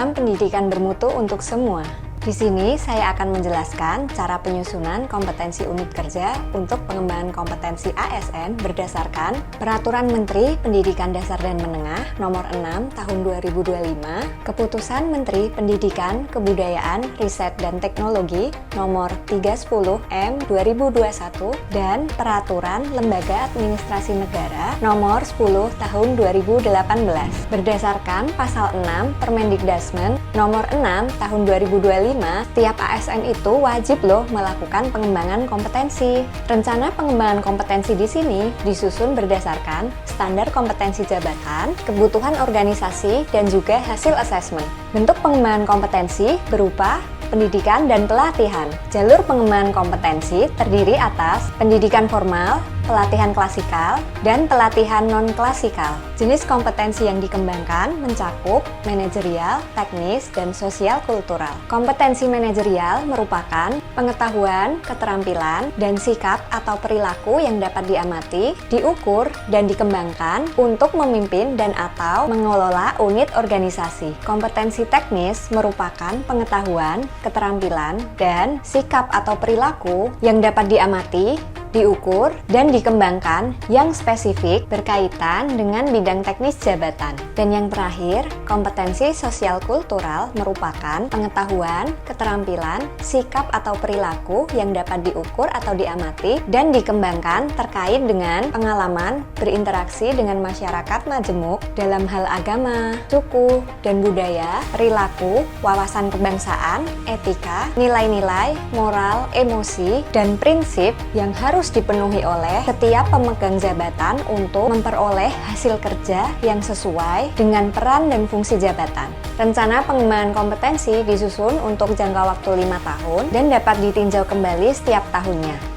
Salam pendidikan bermutu untuk semua. Di sini saya akan menjelaskan cara penyusunan kompetensi unit kerja untuk pengembangan kompetensi ASN berdasarkan Peraturan Menteri Pendidikan Dasar dan Menengah Nomor 6 Tahun 2025, Keputusan Menteri Pendidikan, Kebudayaan, Riset dan Teknologi Nomor 310 M 2021 dan Peraturan Lembaga Administrasi Negara Nomor 10 Tahun 2018. Berdasarkan Pasal 6 Permendikdasmen Nomor 6 Tahun 2025, tiap ASN itu wajib loh melakukan pengembangan kompetensi. Rencana pengembangan kompetensi di sini disusun berdasarkan standar kompetensi jabatan, kebutuhan organisasi, dan juga hasil asesmen. Bentuk pengembangan kompetensi berupa pendidikan dan pelatihan. Jalur pengembangan kompetensi terdiri atas pendidikan formal, pelatihan klasikal, dan pelatihan non-klasikal. Jenis kompetensi yang dikembangkan mencakup manajerial, teknis, dan sosial kultural. Kompetensi manajerial merupakan pengetahuan, keterampilan, dan sikap atau perilaku yang dapat diamati, diukur, dan dikembangkan untuk memimpin dan atau mengelola unit organisasi. Kompetensi teknis merupakan pengetahuan, keterampilan, dan sikap atau perilaku yang dapat diamati, diukur, dan dikembangkan yang spesifik berkaitan dengan bidang teknis jabatan. Dan yang terakhir, kompetensi sosial kultural merupakan pengetahuan, keterampilan, sikap atau perilaku yang dapat diukur atau diamati dan dikembangkan terkait dengan pengalaman berinteraksi dengan masyarakat majemuk dalam hal agama, suku, dan budaya, perilaku, wawasan kebangsaan, etika, nilai-nilai, moral, emosi, dan prinsip yang harus dipenuhi oleh setiap pemegang jabatan untuk memperoleh hasil kerja yang sesuai dengan peran dan fungsi jabatan. Rencana pengembangan kompetensi disusun untuk jangka waktu 5 tahun dan dapat ditinjau kembali setiap tahunnya.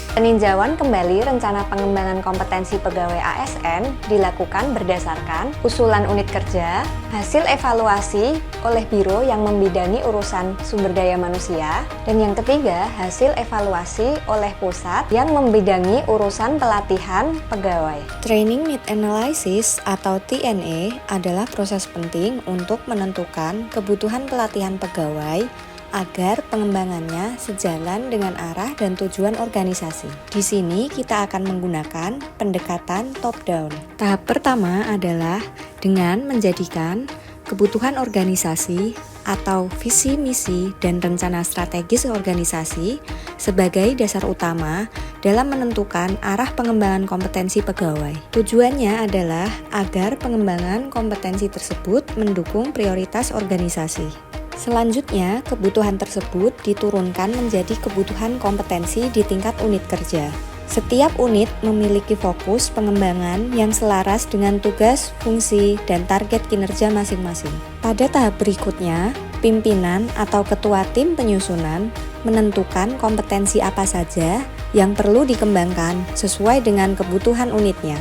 Peninjauan kembali rencana pengembangan kompetensi pegawai ASN dilakukan berdasarkan usulan unit kerja, hasil evaluasi oleh biro yang membidangi urusan sumber daya manusia, dan yang ketiga, hasil evaluasi oleh pusat yang membidangi urusan pelatihan pegawai. Training Need Analysis atau TNA adalah proses penting untuk menentukan kebutuhan pelatihan pegawai agar pengembangannya sejalan dengan arah dan tujuan organisasi. Di sini kita akan menggunakan pendekatan top-down. Tahap pertama adalah dengan menjadikan kebutuhan organisasi atau visi misi dan rencana strategis organisasi sebagai dasar utama dalam menentukan arah pengembangan kompetensi pegawai. Tujuannya adalah agar pengembangan kompetensi tersebut mendukung prioritas organisasi. Selanjutnya, kebutuhan tersebut diturunkan menjadi kebutuhan kompetensi di tingkat unit kerja. Setiap unit memiliki fokus pengembangan yang selaras dengan tugas, fungsi, dan target kinerja masing-masing. Pada tahap berikutnya, pimpinan atau ketua tim penyusunan menentukan kompetensi apa saja yang perlu dikembangkan sesuai dengan kebutuhan unitnya.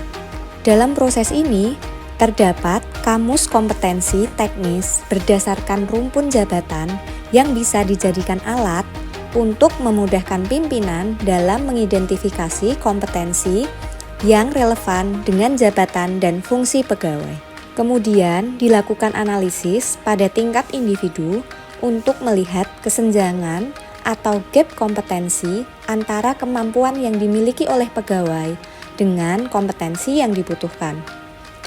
Dalam proses ini, terdapat kamus kompetensi teknis berdasarkan rumpun jabatan yang bisa dijadikan alat untuk memudahkan pimpinan dalam mengidentifikasi kompetensi yang relevan dengan jabatan dan fungsi pegawai. Kemudian dilakukan analisis pada tingkat individu untuk melihat kesenjangan atau gap kompetensi antara kemampuan yang dimiliki oleh pegawai dengan kompetensi yang dibutuhkan.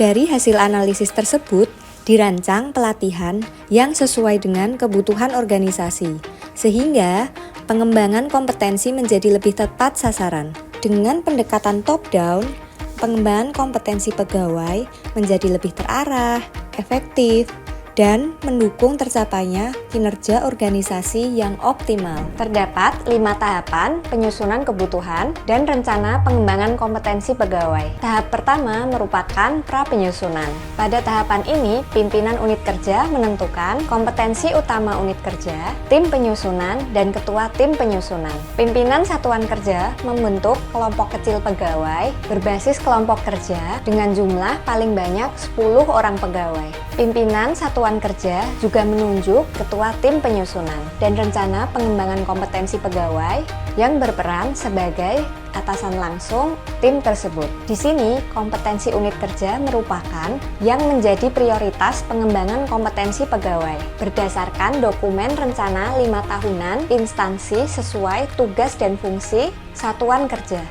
Dari hasil analisis tersebut, dirancang pelatihan yang sesuai dengan kebutuhan organisasi, sehingga pengembangan kompetensi menjadi lebih tepat sasaran. Dengan pendekatan top-down, pengembangan kompetensi pegawai menjadi lebih terarah, efektif, dan mendukung tercapainya kinerja organisasi yang optimal. Terdapat 5 tahapan penyusunan kebutuhan dan rencana pengembangan kompetensi pegawai. Tahap pertama merupakan pra-penyusunan. Pada tahapan ini, pimpinan unit kerja menentukan kompetensi utama unit kerja, tim penyusunan, dan ketua tim penyusunan. Pimpinan satuan kerja membentuk kelompok kecil pegawai berbasis kelompok kerja dengan jumlah paling banyak 10 orang pegawai. Pimpinan satuan Satuan Kerja juga menunjuk Ketua Tim Penyusunan dan Rencana Pengembangan Kompetensi Pegawai yang berperan sebagai atasan langsung tim tersebut. Di sini, kompetensi unit kerja merupakan yang menjadi prioritas pengembangan kompetensi pegawai berdasarkan dokumen rencana 5 tahunan instansi sesuai tugas dan fungsi satuan kerja.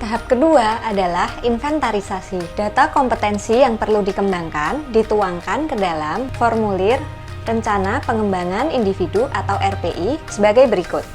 Tahap kedua adalah inventarisasi. Data kompetensi yang perlu dikembangkan dituangkan ke dalam formulir Rencana Pengembangan Individu atau RPI sebagai berikut.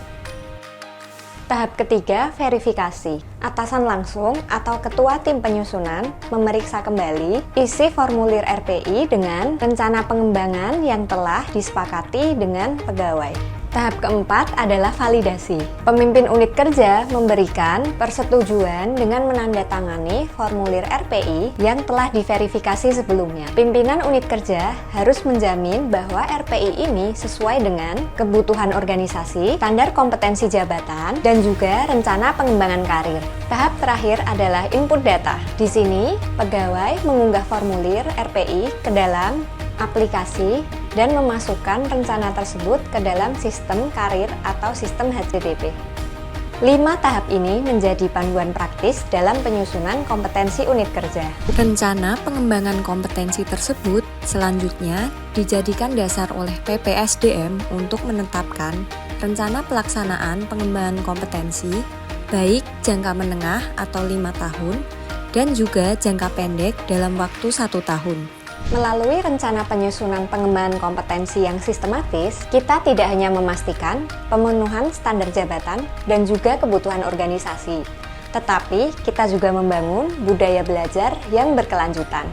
Tahap ketiga, verifikasi. Atasan langsung atau ketua tim penyusunan memeriksa kembali isi formulir RPI dengan rencana pengembangan yang telah disepakati dengan pegawai. Tahap keempat adalah validasi. Pemimpin unit kerja memberikan persetujuan dengan menandatangani formulir RPI yang telah diverifikasi sebelumnya. Pimpinan unit kerja harus menjamin bahwa RPI ini sesuai dengan kebutuhan organisasi, standar kompetensi jabatan, dan juga rencana pengembangan karir. Tahap terakhir adalah input data. Di sini, pegawai mengunggah formulir RPI ke dalam aplikasi dan memasukkan rencana tersebut ke dalam sistem karir atau sistem HCDP. 5 tahap ini menjadi panduan praktis dalam penyusunan kompetensi unit kerja. Rencana pengembangan kompetensi tersebut selanjutnya dijadikan dasar oleh PPSDM untuk menetapkan rencana pelaksanaan pengembangan kompetensi baik jangka menengah atau 5 tahun dan juga jangka pendek dalam waktu 1 tahun. Melalui rencana penyusunan pengembangan kompetensi yang sistematis, kita tidak hanya memastikan pemenuhan standar jabatan dan juga kebutuhan organisasi, tetapi kita juga membangun budaya belajar yang berkelanjutan.